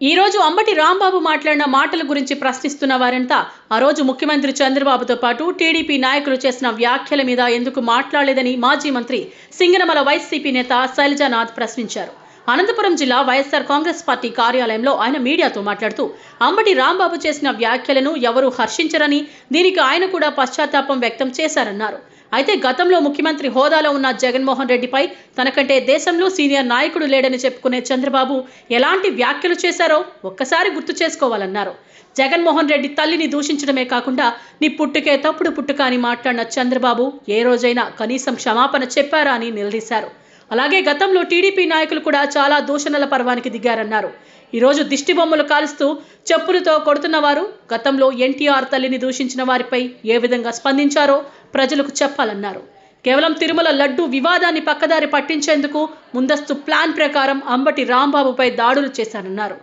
ఈ రోజు అంబటి రాంబాబు మాట్లాడిన మాటల గురించి ప్రశ్నిస్తున్న వారంతా ఆ రోజు ముఖ్యమంత్రి చంద్రబాబుతో పాటు టీడీపీ నాయకులు చేసిన వ్యాఖ్యల మీద ఎందుకు మాట్లాడలేదని మాజీ మంత్రి సింగనమల వైసీపీ నేత శైలజానాథ్ ప్రశ్నించారు. అనంతపురం జిల్లా వైఎస్ఆర్ కాంగ్రెస్ పార్టీ కార్యాలయంలో ఆయన మీడియాతో మాట్లాడుతూ అంబటి రాంబాబు చేసిన వ్యాఖ్యలను ఎవరూ హర్షించరని, దీనికి ఆయన కూడా పశ్చాత్తాపం వ్యక్తం చేశారన్నారు. అయితే గతంలో ముఖ్యమంత్రి హోదాలో ఉన్న జగన్మోహన్ రెడ్డిపై తనకంటే దేశంలో సీనియర్ నాయకుడు లేడని చెప్పుకునే చంద్రబాబు ఎలాంటి వ్యాఖ్యలు చేశారో ఒక్కసారి గుర్తు చేసుకోవాలన్నారు. జగన్మోహన్ రెడ్డి తల్లిని దూషించడమే కాకుండా నీ పుట్టుకే తప్పుడు పుట్టుక అని మాట్లాడిన చంద్రబాబు ఏ రోజైనా కనీసం క్షమాపణ చెప్పారా అని నిలదీశారు. అలాగే గతంలో టీడీపీ నాయకులు కూడా చాలా దూషణల పర్వానికి దిగారన్నారు. ఈరోజు దిష్టి బొమ్మలు కాలుస్తూ చెప్పులతో కొడుతున్న వారు గతంలో ఎన్టీఆర్ తల్లిని దూషించిన వారిపై ఏ విధంగా స్పందించారో ప్రజలకు చెప్పాలన్నారు. కేవలం తిరుమల లడ్డు వివాదాన్ని పక్కదారి పట్టించేందుకు ముందస్తు ప్లాన్ ప్రకారం అంబటి రాంబాబుపై దాడులు చేశారన్నారు.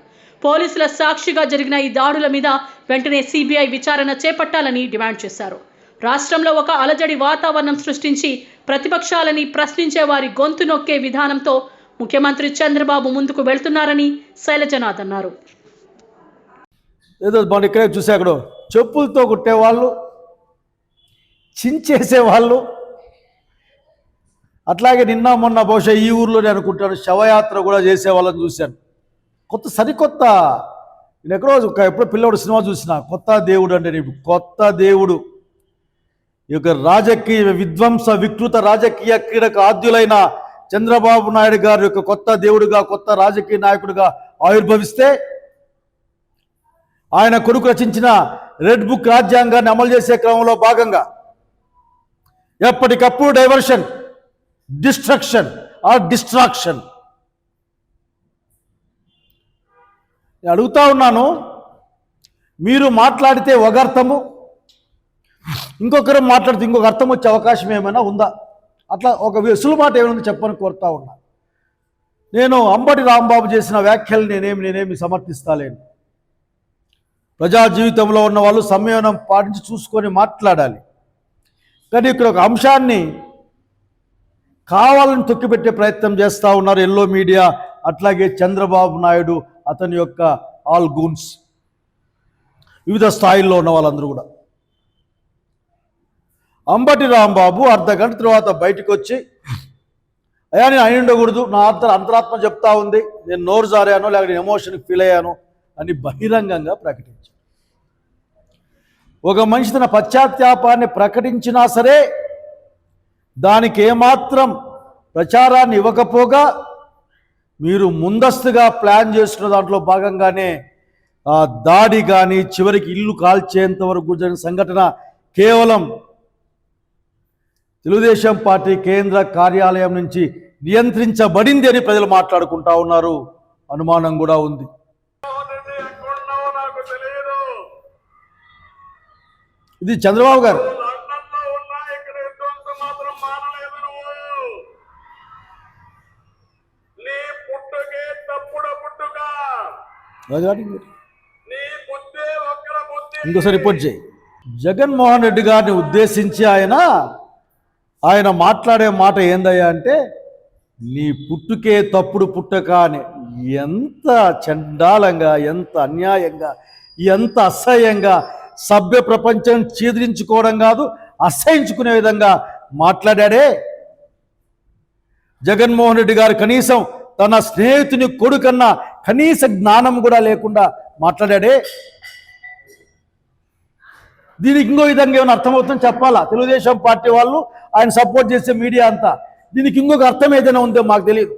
పోలీసుల సాక్షిగా జరిగిన ఈ దాడుల మీద వెంటనే సిబిఐ విచారణ చేపట్టాలని డిమాండ్ చేశారు. రాష్ట్రంలో ఒక అలజడి వాతావరణం సృష్టించి ప్రతిపక్షాలని ప్రశ్నించే వారి గొంతు నొక్కే విధానంతో ముఖ్యమంత్రి చంద్రబాబు ముందుకు వెళ్తున్నారని శైలజనాథ్ అన్నారు. ఏదో మనం ఇక్కడే చూసే అక్కడ చెప్పులతో కుట్టేవాళ్ళు, చించేసేవాళ్ళు, అట్లాగే నిన్న మొన్న బహుశా ఈ ఊర్లోనే అనుకుంటాను శవయాత్ర కూడా చేసేవాళ్ళని చూశాను. సరికొత్త నేను ఎప్పుడో పిల్లవాడు సినిమా చూసిన కొత్త దేవుడు అంటే కొత్త దేవుడు ఈ యొక్క రాజకీయ విధ్వంస వికృత రాజకీయ క్రీడకు ఆద్యులైన చంద్రబాబు నాయుడు గారి యొక్క కొత్త దేవుడిగా, కొత్త రాజకీయ నాయకుడిగా ఆవిర్భవిస్తే ఆయన కొడుకు రచించిన రెడ్ బుక్ రాజ్యాంగాన్ని అమలు చేసే క్రమంలో భాగంగా ఎప్పటికప్పుడు డైవర్షన్, డిస్ట్రక్షన్ ఆర్ డిస్ట్రాక్షన్. నేను అడుగుతా ఉన్నాను, మీరు మాట్లాడితే ఒక అర్థము, ఇంకొకరు మాట్లాడితే ఇంకొక అర్థం వచ్చే అవకాశం ఏమైనా ఉందా? అట్లా ఒక సులుమాట ఏమైనా చెప్పని కోరుతా ఉన్నా. నేను అంబటి రాంబాబు చేసిన వ్యాఖ్యలు నేనేమి సమర్థిస్తాలేను. ప్రజా జీవితంలో ఉన్న వాళ్ళు సంయమనం పాటించి చూసుకొని మాట్లాడాలి. కానీ ఇక్కడ ఒక అంశాన్ని కావాలని తొక్కిపెట్టే ప్రయత్నం చేస్తూ ఉన్నారు ఎల్లో మీడియా, అట్లాగే చంద్రబాబు నాయుడు, అతని యొక్క ఆల్ గూన్స్, వివిధ స్థాయిల్లో ఉన్న వాళ్ళందరూ కూడా. అంబటి రాంబాబు అర్ధగంట తర్వాత బయటకు వచ్చి అయ్యా నేను అయి ఉండకూడదు, నా అంతరాత్మ చెప్తా ఉంది, నేను నోరు జారాను లేకపోతే ఎమోషన్కి ఫీల్ అయ్యాను అని బహిరంగంగా ప్రకటించాను. ఒక మనిషి తన పశ్చాత్తాపాన్ని ప్రకటించినా సరే దానికి ఏమాత్రం ప్రచారాన్ని ఇవ్వకపోగా మీరు ముందస్తుగా ప్లాన్ చేసుకున్న దాంట్లో భాగంగానే దాడి కానీ చివరికి ఇల్లు కాల్చేంత వరకు జరిగిన సంఘటన కేవలం తెలుగుదేశం పార్టీ కేంద్ర కార్యాలయం నుంచి నియంత్రించబడింది అని ప్రజలు మాట్లాడుకుంటా ఉన్నారు. అనుమానం కూడా ఉంది. ఇది చంద్రబాబు గారు ఇంకోసారి రిపోర్ట్ చేయి. జగన్మోహన్ రెడ్డి గారిని ఉద్దేశించి ఆయన మాట్లాడే మాట ఏందయ్యా అంటే నీ పుట్టుకే తప్పుడు పుట్టక అని. ఎంత చండాలంగా, ఎంత అన్యాయంగా, ఎంత అసహ్యంగా, సభ్య ప్రపంచం చీదరించుకోవడం కాదు అసహించుకునే విధంగా మాట్లాడాడే. జగన్మోహన్ రెడ్డి గారు కనీసం తన స్నేహితుని కొడుకన్నా కనీస జ్ఞానం కూడా లేకుండా మాట్లాడాడే. దీనికి ఇంకో విధంగా ఏమైనా అర్థమవుతుందని చెప్పాలా తెలుగుదేశం పార్టీ వాళ్ళు, ఆయన సపోర్ట్ చేసే మీడియా అంతా. దీనికి ఇంకొక అర్థం ఏదైనా ఉందో మాకు తెలియదు.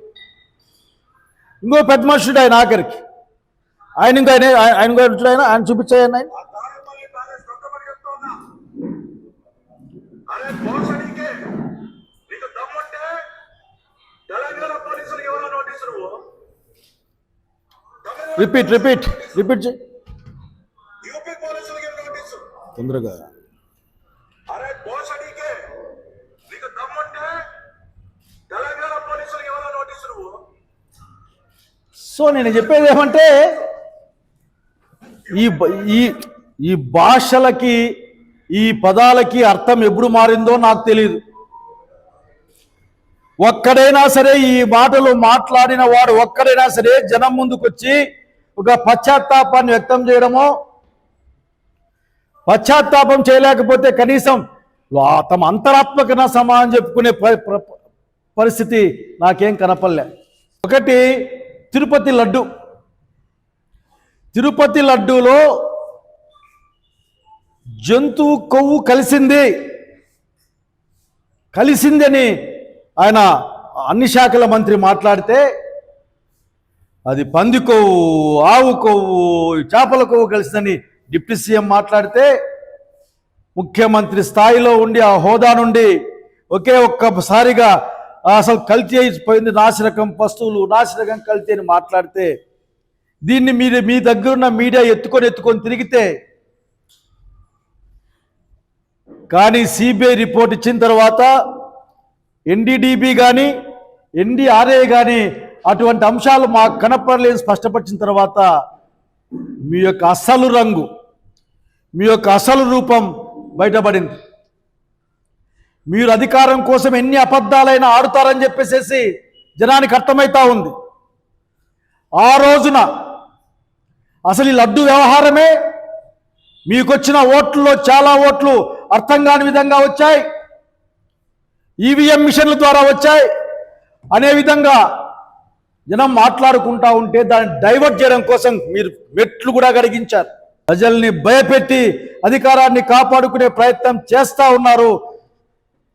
ఇంకో పెద్ద మనుషుడు ఆయన ఆఖరికి ఆయన చూపించాయని ఆయన రిపీట్ చేయి తొందరగా. సో నేను చెప్పేది ఏమంటే ఈ భాషలకి, ఈ పదాలకి అర్థం ఎప్పుడు మారిందో నాకు తెలియదు. ఒక్కడైనా సరే ఈ మాటలు మాట్లాడిన వాడు ఒక్కడైనా సరే జనం ముందుకొచ్చి ఒక పశ్చాత్తాపాన్ని వ్యక్తం చేయడమో, పశ్చాత్తాపం చేయలేకపోతే కనీసం తమ అంతరాత్మక నా సమానం చెప్పుకునే పరిస్థితి నాకేం కనపడలే. ఒకటి తిరుపతి లడ్డు. తిరుపతి లడ్డూలో జంతువు కొవ్వు కలిసిందని ఆయన అన్ని శాఖల మంత్రి మాట్లాడితే, అది పంది కొవ్వు, ఆవు కొవ్వు, చేపల కొవ్వు కలిసిందని డిప్యూటీ సీఎం మాట్లాడితే, ముఖ్యమంత్రి స్థాయిలో ఉండి ఆ హోదా నుండి ఒక్కసారిగా అసలు కల్తీ అయిపోయింది, నాసిరకం వస్తువులు, నాసిరకం కల్తీ అని మాట్లాడితే, దీన్ని మీరు మీ దగ్గరున్న మీడియా ఎత్తుకొని తిరిగితే, కానీ సిబిఐ రిపోర్ట్ ఇచ్చిన తర్వాత ఎన్డీడీబీ కానీ ఎన్డీఆర్ఏ కానీ అటువంటి అంశాలు మాకు కనపడలేదు స్పష్టపరిచిన తర్వాత మీ యొక్క అసలు రంగు, మీ యొక్క అసలు రూపం బయటపడింది. మీరు అధికారం కోసం ఎన్ని అబద్ధాలైనా ఆడుతారని చెప్పేసి జనానికి అర్థమవుతా ఉంది. ఆ రోజున అసలు ఈ లడ్డు వ్యవహారమే మీకొచ్చిన ఓట్లలో చాలా ఓట్లు అర్థం కాని విధంగా వచ్చాయి, ఈవీఎం మిషన్ల ద్వారా వచ్చాయి అనే విధంగా జనం మాట్లాడుకుంటా ఉంటే దాన్ని డైవర్ట్ చేయడం కోసం మీరు మెట్లు కూడా కడిగించారు. ప్రజల్ని భయపెట్టి అధికారాన్ని కాపాడుకునే ప్రయత్నం చేస్తూ ఉన్నారు.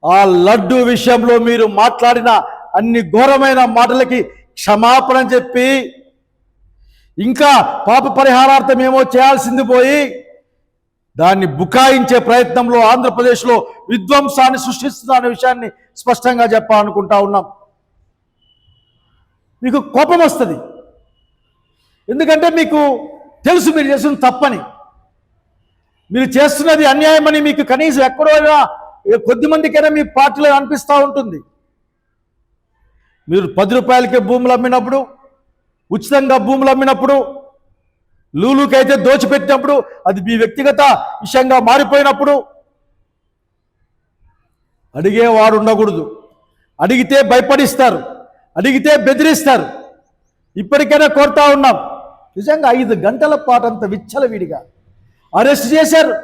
ఆ లడ్డు విషయంలో మీరు మాట్లాడిన అన్ని ఘోరమైన మాటలకి క్షమాపణ చెప్పి ఇంకా పాప పరిహారార్థం ఏమో చేయాల్సింది పోయి దాన్ని బుకాయించే ప్రయత్నంలో ఆంధ్రప్రదేశ్లో విధ్వంసాన్ని సృష్టిస్తున్న విషయాన్ని స్పష్టంగా చెప్పాలనుకుంటా ఉన్నాం. మీకు కోపం వస్తుంది, ఎందుకంటే మీకు తెలుసు మీరు చేస్తున్న తప్పని, మీరు చేస్తున్నది అన్యాయమని మీకు కనీసం ఎక్కడో కొద్ది మందికైనా మీ పార్టీలో అనిపిస్తూ ఉంటుంది. మీరు 10 రూపాయలకే భూములు అమ్మినప్పుడు, ఉచితంగా భూములు అమ్మినప్పుడు, లూలుకైతే దోచిపెట్టినప్పుడు, అది మీ వ్యక్తిగత విషయంగా మారిపోయినప్పుడు అడిగేవాడు ఉండకూడదు. అడిగితే భయపడిస్తారు, అడిగితే బెదిరిస్తారు. ఇప్పటికైనా కోరుతా ఉన్నాం, నిజంగా 5 గంటల పాటు అంత విచ్చలవిడిగా అరెస్ట్ చేశారు.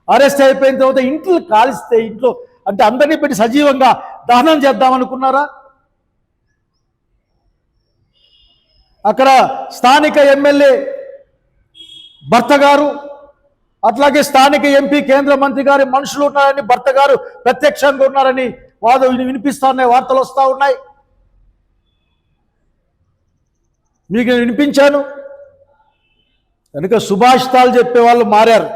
అరెస్ట్ అయిపోయిన తర్వాత ఇంట్లో కాలిస్తే, ఇంట్లో అంటే అందరినీ పెట్టి సజీవంగా దహనం చేద్దామనుకున్నారా? అక్కడ స్థానిక ఎమ్మెల్యే భర్త గారు, అట్లాగే స్థానిక ఎంపీ కేంద్ర మంత్రి గారి మనుషులు ఉన్నారని, భర్త గారు ప్రత్యక్షంగా ఉన్నారని వినిపిస్తా ఉన్నాయి, వార్తలు వస్తూ ఉన్నాయి. మీకు వినిపించాను కనుక సుభాషితాలు చెప్పే వాళ్ళు మారారు,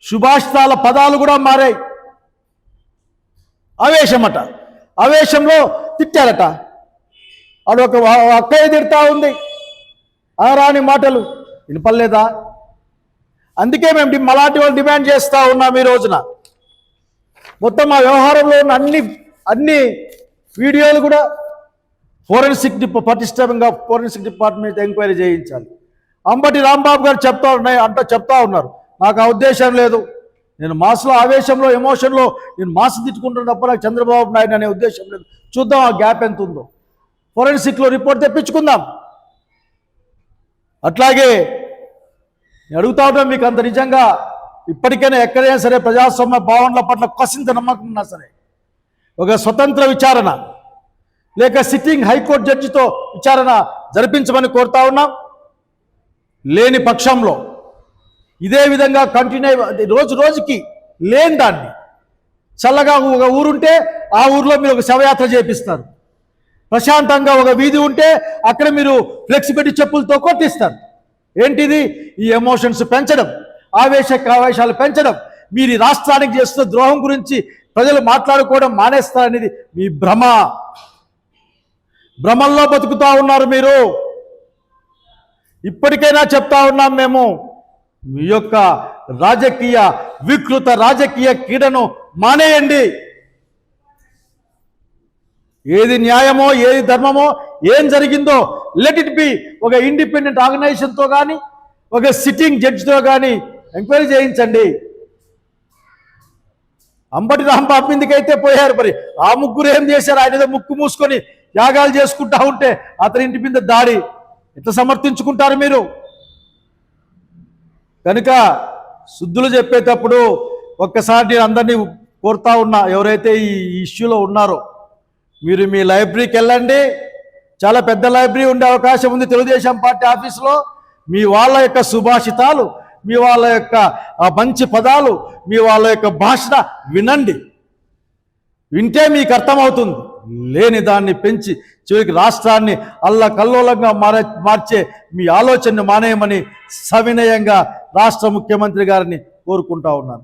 సుభాషితాల పదాలు కూడా మారాయి. ఆవేశమట, ఆవేశంలో తిట్టారట. ఆడు ఒక అక్కయ్య తిడతా ఉంది, ఆరాని మాటలు వినపడలేదా? అందుకే మేము మలాంటి వాళ్ళు డిమాండ్ చేస్తూ ఉన్నాం. ఈ రోజున మొత్తం ఆ వ్యవహారంలో ఉన్న అన్ని వీడియోలు కూడా ఫోరెన్సిక్ డిపార్ట్మెంట్ ఎంక్వైరీ చేయించాలి. అంబటి రాంబాబు గారు చెప్తా ఉన్నారు, నాకు ఆ ఉద్దేశం లేదు, నేను మాస్లో ఆవేశంలో ఎమోషన్లో నేను మాస్ తిట్టుకుంటున్న తప్ప నాకు చంద్రబాబు నాయుడు అనే ఉద్దేశం లేదు. చూద్దాం ఆ గ్యాప్ ఎంత ఉందో, ఫోరెన్సిక్లో రిపోర్ట్ తెప్పించుకుందాం. అట్లాగే నేను అడుగుతా ఉన్నాను, మీకు అంత నిజంగా ఇప్పటికైనా ఎక్కడైనా సరే ప్రజాస్వామ్య భావనల పట్ల కసింత నమ్మకం ఉన్నా సరే ఒక స్వతంత్ర విచారణ లేక సిట్టింగ్ హైకోర్టు జడ్జితో విచారణ జరిపించమని కోరుతా ఉన్నాం. లేని పక్షంలో ఇదే విధంగా కంటిన్యూ రోజు రోజుకి లేని దాన్ని చల్లగా ఒక ఊరుంటే ఆ ఊరిలో మీరు ఒక శవయాత్ర చేపిస్తారు, ప్రశాంతంగా ఒక వీధి ఉంటే అక్కడ మీరు ఫ్లెక్సిబిలిటీ చెప్పులతో కొట్టిస్తారు. ఏంటిది? ఈ ఎమోషన్స్ పెంచడం, ఆవేశాలు పెంచడం, మీరు ఈ రాష్ట్రానికి చేస్తున్న ద్రోహం గురించి ప్రజలు మాట్లాడుకోవడం మానేస్తారనేది మీ భ్రమల్లో బతుకుతా ఉన్నారు మీరు. ఇప్పటికైనా చెప్తా ఉన్నాం మేము, మీ యొక్క వికృత రాజకీయ క్రీడను మానేయండి. ఏది న్యాయమో, ఏది ధర్మమో, ఏం జరిగిందో లెట్ ఇట్ బి ఒక ఇండిపెండెంట్ ఆర్గనైజేషన్తో కానీ ఒక సిట్టింగ్ జడ్జితో కానీ ఎంక్వైరీ చేయించండి. అంబటి రాంబాబు మీదకైతే పోయారు, మరి ఆ ముగ్గురు ఏం చేశారు? ఆయన ఏదో ముక్కు మూసుకొని యాగాలు చేసుకుంటా ఉంటే అతని ఇంటి మీద దాడి ఎట్లా సమర్థించుకుంటారు మీరు? కనుక శుద్ధులు చెప్పేటప్పుడు ఒక్కసారి నేను అందరినీ కోరుతా ఉన్నా, ఎవరైతే ఈ ఇష్యూలో ఉన్నారో మీరు మీ లైబ్రరీకి వెళ్ళండి. చాలా పెద్ద లైబ్రరీ ఉండే అవకాశం ఉంది తెలుగుదేశం పార్టీ ఆఫీసులో. మీ వాళ్ళ యొక్క సుభాషితాలు, మీ వాళ్ళ యొక్క మంచి పదాలు, మీ వాళ్ళ యొక్క భాష వినండి. వింటే మీకు అర్థమవుతుంది. లేని దాన్ని పెంచి చివరికి రాష్ట్రాన్ని అల్లకల్లోలంగా మార్చే మీ ఆలోచనను మానేయమని సవినయంగా రాష్ట్ర ముఖ్యమంత్రి గారిని కోరుకుంటా ఉన్నాను.